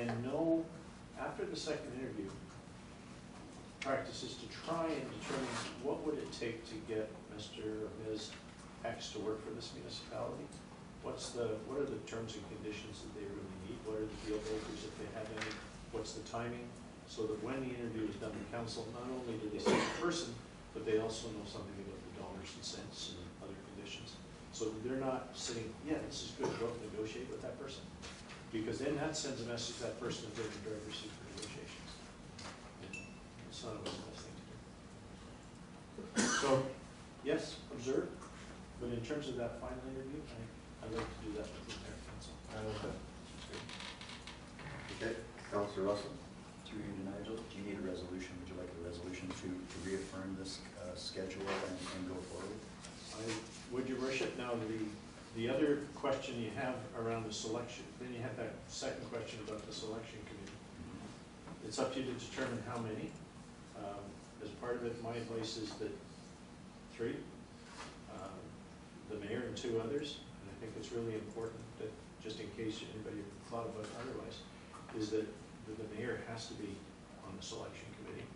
and know after the second interview, practice is to try and determine what would it take to get Mr. or Ms. X to work for this municipality. What are the terms and conditions that they really need? What are the deal breakers if they have any? What's the timing? So that when the interview is done with council, not only do they see the person, but they also know something about the dollars and cents and other conditions. So that they're not sitting, yeah, this is good, go negotiate with that person. Because then that sends a message that person is in the driver's seat for negotiations. And it's not always the best thing to do. So, yes, observe, but in terms of that final interview, I'd like to do that with the entire council. Okay, Councillor Russell. Through you, Nigel, do you need a resolution? Would you like a resolution to reaffirm this schedule and go forward? Would, your worship. Now the other question you have around the selection, then you have that second question about the selection committee. It's up to you to determine how many. As part of it, my advice is that 3, the mayor and 2 others, and I think it's really important that, just in case anybody thought about it otherwise, is that the mayor has to be on the selection committee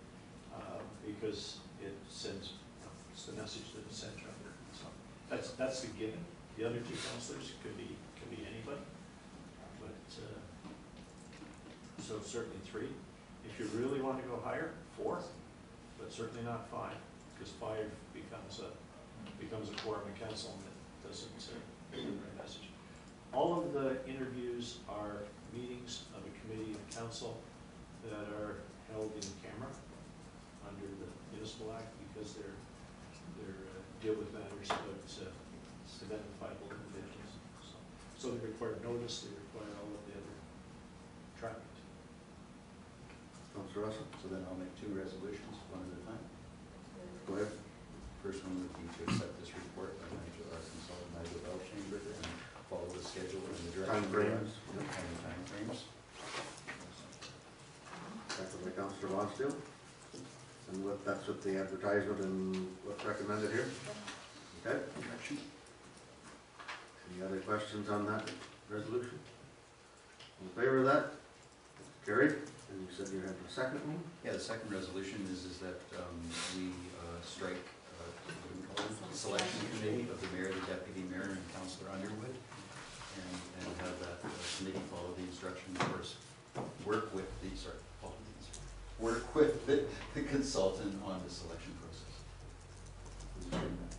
because it sends, it's the message that is sent out there. So that's the given. The other 2 councillors could be anybody, but so certainly 3. If you really want to go higher, 4, but certainly not 5, because 5 becomes a quorum in council and it doesn't send the right message. All of the interviews are meetings of a committee of council that are held in camera under the Municipal Act because they're deal with matters about identifiable individuals. So they require notice, they require all of the other trappings. Councillor Russell. So then I'll make 2 resolutions, one at a time. Go ahead. First one would be to accept this report by Nigel, our consultant Nigel Chamberlain, and follow the schedule and the direction. Time frames. And the time frames. Second by Councillor Lonsdale. And that's what the advertisement and what's recommended here? Okay. Direction. Any other questions on that resolution? In favor of that? Carried. And you said you had a second one? Yeah, the second resolution is that we strike the selection committee of the mayor, the deputy mayor, and Councillor Underwood, and have that committee follow the instructions first. Work with the consultant on the selection process.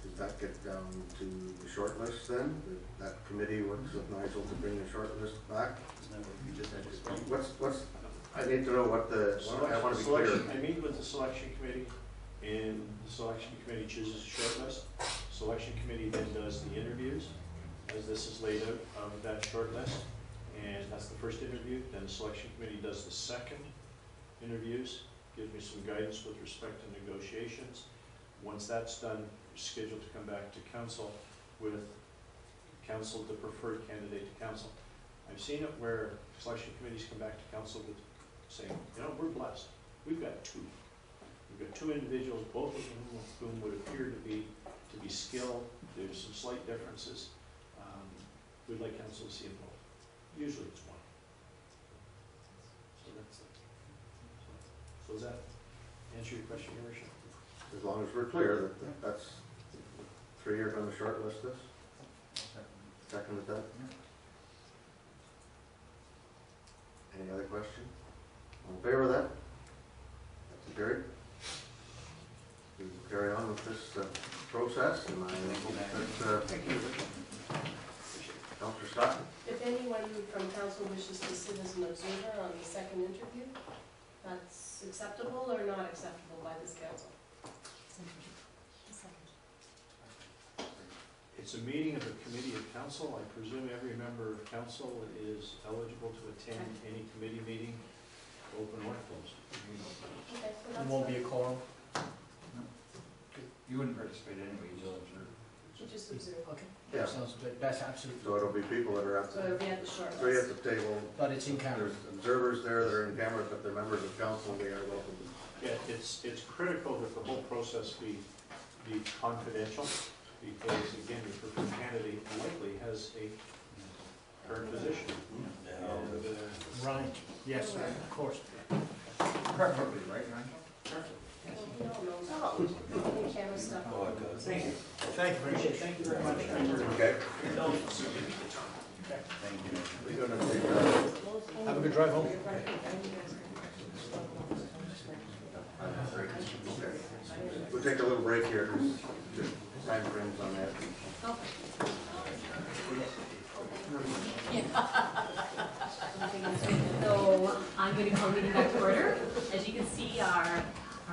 Does that get down to the short list then? That committee works with Nigel to bring the short list back? Isn't that what you just had to explain? What's I need to know what the, I want to be clear. I meet with the selection committee, and the selection committee chooses a short list. Selection committee then does the interviews, as this is laid out of that short list, and that's the first interview. Then the selection committee does the second interviews, gives me some guidance with respect to negotiations. Once that's done, we're scheduled to come back to council with council, the preferred candidate to council. I've seen it where selection committees come back to council with saying, you know, we're blessed. We've got 2. We've got 2 individuals, both of whom would appear to be skilled. There's some slight differences. We'd like council to see them both. Usually it's 1. So that's it. So does that answer your question, Your Worship? As long as we're clear that that's 3 you're going to shortlist this. Second with that. Any other question? All in favor of that? That's carried. We will carry on with this process, and I hope that Councillor Scott. If anyone from council wishes to sit as an observer on the second interview, that's acceptable or not acceptable by this council? It's a meeting of a committee of council. I presume every member of council is eligible to attend any committee meeting, open or closed. Okay, so There won't be a quorum. No. You wouldn't participate anyway, you'll observe. you just observe. Okay. Yeah. Sounds good. That's absolutely. So it'll be people that are at So it'll be at the short three at list. the table. But it's in camera. There's observers there that are in camera, but they're members of council. They are welcome. Yeah, it's critical that the whole process be confidential, because again, your preferred candidate likely has a current position. And, Right, yes, sir, of course. Preferably, right, Ryan? Well, we all know that. The camera stuff. Thank you. Thank you very much. Thank you very much. Okay. Thank you. We're gonna take, Have a good drive home. we'll take a little break here, just time frames on that. So I'm going to call the meeting back to order. As you can see, our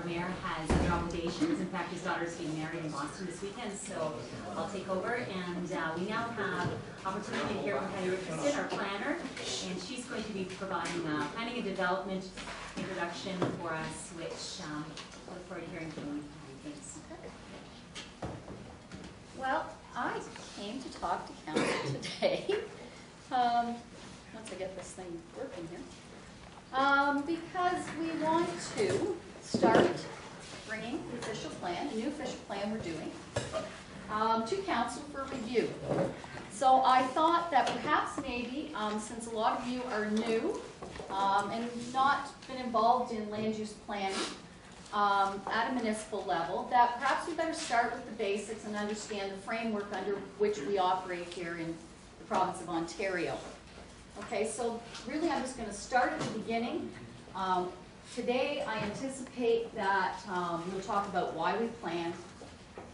mayor has other obligations. In fact, his daughter is getting married in Boston this weekend, so I'll take over. And we now have opportunity to hear from Patty Richardson, our planner, and she's going to be providing planning and development introduction for us, which I look forward to hearing from you. Thanks. Well, I came to talk to council today, once I get this thing working here, because we want to start bringing the official plan, the new official plan we're doing, to council for review. So I thought that perhaps maybe, since a lot of you are new and not been involved in land use planning, at a municipal level, that perhaps we better start with the basics and understand the framework under which we operate here in the province of Ontario. Okay, so really I'm just going to start at the beginning. Today I anticipate that we'll talk about why we plan,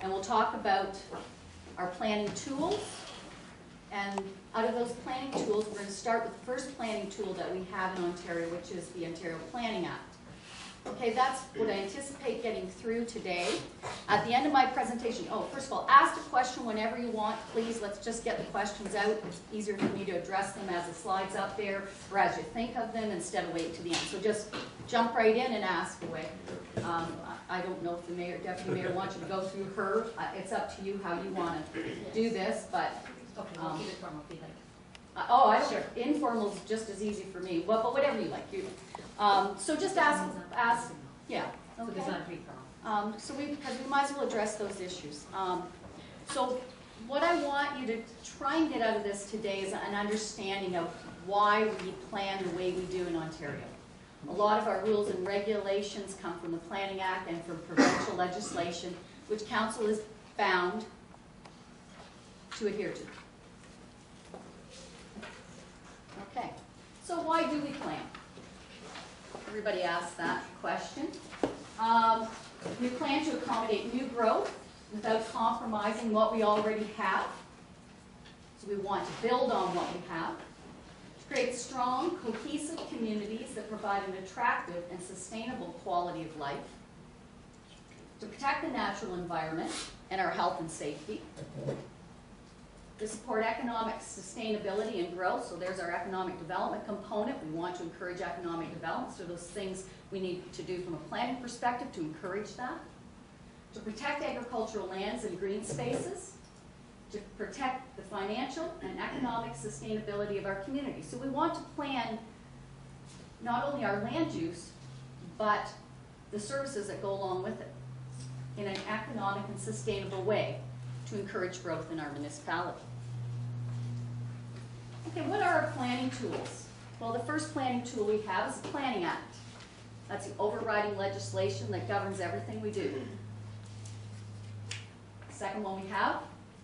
and we'll talk about our planning tools, and out of those planning tools we're going to start with the first planning tool that we have in Ontario, which is the Ontario Planning Act. Okay, that's what I anticipate getting through today. At the end of my presentation, first of all, ask a question whenever you want, please. Let's just get the questions out. It's easier for me to address them as the slide's up there, or as you think of them, instead of waiting to the end. So just jump right in and ask away. I don't know if the mayor, deputy mayor wants you to go through her. It's up to you how you want to do this, but... Okay, we'll keep it formal if you like. I don't care. Informal is just as easy for me. Well, but whatever you like. So just ask. Yeah. So Okay. there's not a pre-formal. Because we might as well address those issues. So what I want you to try and get out of this today is an understanding of why we plan the way we do in Ontario. A lot of our rules and regulations come from the Planning Act and from provincial legislation, which council is bound to adhere to. Okay, so why do we plan? Everybody asks that question. We plan to accommodate new growth without compromising what we already have. So we want to build on what we have, to create strong, cohesive communities that provide an attractive and sustainable quality of life, to protect the natural environment and our health and safety, to support economic sustainability and growth. So there's our economic development component. We want to encourage economic development. So those things we need to do from a planning perspective to encourage that. To protect agricultural lands and green spaces. To protect the financial and economic sustainability of our community. So we want to plan not only our land use, but the services that go along with it in an economic and sustainable way to encourage growth in our municipality. Okay, what are our planning tools? Well, the first planning tool we have is the Planning Act. That's the overriding legislation that governs everything we do. The second one we have,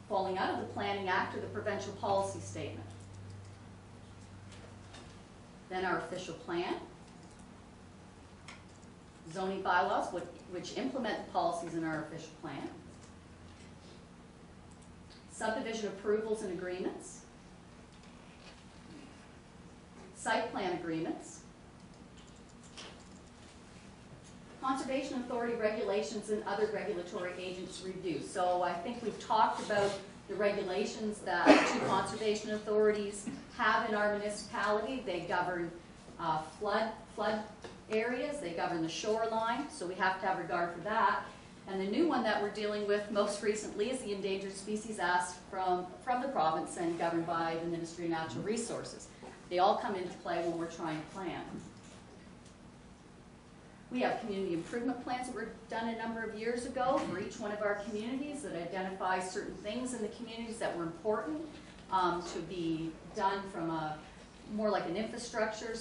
falling out of the Planning Act, or the Provincial Policy Statement. Then our official plan, zoning bylaws, which implement the policies in our official plan, subdivision approvals and agreements, site plan agreements, conservation authority regulations, and other regulatory agents' reviews. So I think we've talked about the regulations that two conservation authorities have in our municipality. They govern flood areas, they govern the shoreline, so we have to have regard for that. And the new one that we're dealing with most recently is the Endangered Species Act from the province and governed by the Ministry of Natural Resources. They all come into play when we're trying to plan. We have community improvement plans that were done a number of years ago for each one of our communities that identify certain things in the communities that were important to be done from more like an infrastructure.